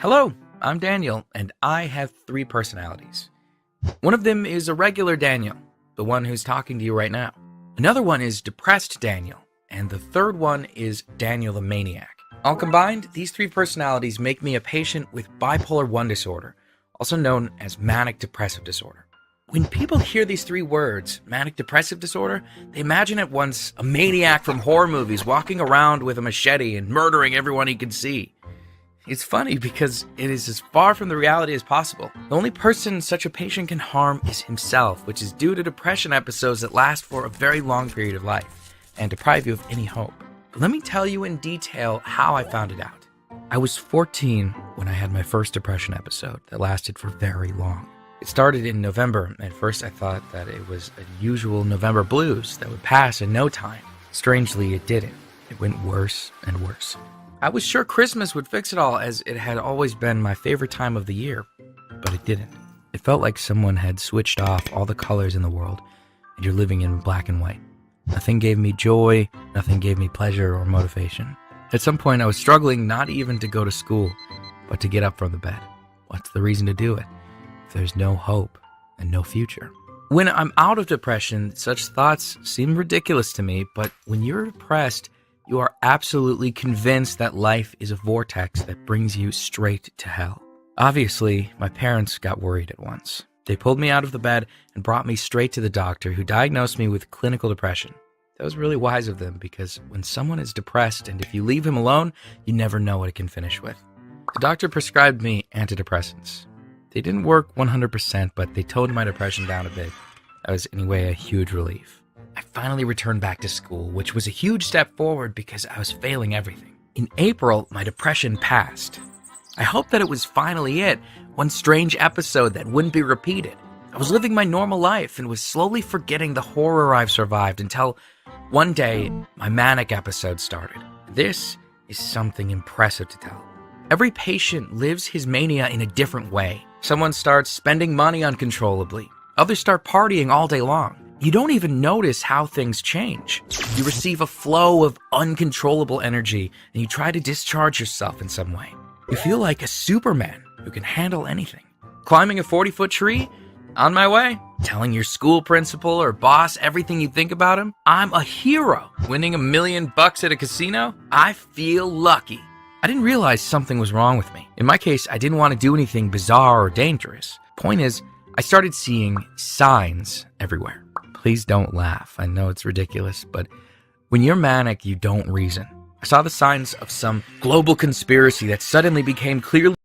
Hello, I'm Daniel, and I have three personalities. One of them is a regular Daniel, the one who's talking to you right now. Another one is depressed Daniel, and the third one is Daniel the Maniac. All combined, these three personalities make me a patient with bipolar 1 disorder, also known as manic depressive disorder. When people hear these three words, manic depressive disorder, they imagine at once a maniac from horror movies walking around with a machete and murdering everyone he can see. It's funny because it is as far from the reality as possible. The only person such a patient can harm is himself, which is due to depression episodes that last for a very long period of life and deprive you of any hope. But let me tell you in detail how I found it out. I was 14 when I had my first depression episode that lasted for very long. It started in November. At first I thought that it was a usual November blues that would pass in no time. Strangely, it didn't. It went worse and worse. I was sure Christmas would fix it all, as it had always been my favorite time of the year, but it didn't. It felt like someone had switched off all the colors in the world, and you're living in black and white. Nothing gave me joy, nothing gave me pleasure or motivation. At some point, I was struggling not even to go to school, but to get up from the bed. What's the reason to do it if there's no hope and no future? When I'm out of depression, such thoughts seem ridiculous to me, but when you're depressed, you are absolutely convinced that life is a vortex that brings you straight to hell. Obviously, my parents got worried at once. They pulled me out of the bed and brought me straight to the doctor, who diagnosed me with clinical depression. That was really wise of them, because when someone is depressed and if you leave him alone, you never know what it can finish with. The doctor prescribed me antidepressants. They didn't work 100%, but they toned my depression down a bit. That was anyway a huge relief. I finally returned back to school, which was a huge step forward because I was failing everything. In April, my depression passed. I hoped that it was finally it, one strange episode that wouldn't be repeated. I was living my normal life and was slowly forgetting the horror I've survived until one day my manic episode started. This is something impressive to tell. Every patient lives his mania in a different way. Someone starts spending money uncontrollably. Others start partying all day long. You don't even notice how things change. You receive a flow of uncontrollable energy, and you try to discharge yourself in some way. You feel like a Superman who can handle anything. Climbing a 40-foot tree? On my way. Telling your school principal or boss everything you think about him? I'm a hero. Winning $1 million at a casino? I feel lucky. I didn't realize something was wrong with me. In my case, I didn't want to do anything bizarre or dangerous. Point is, I started seeing signs everywhere. Please don't laugh. I know it's ridiculous, but when you're manic, you don't reason. I saw the signs of some global conspiracy that suddenly became clearly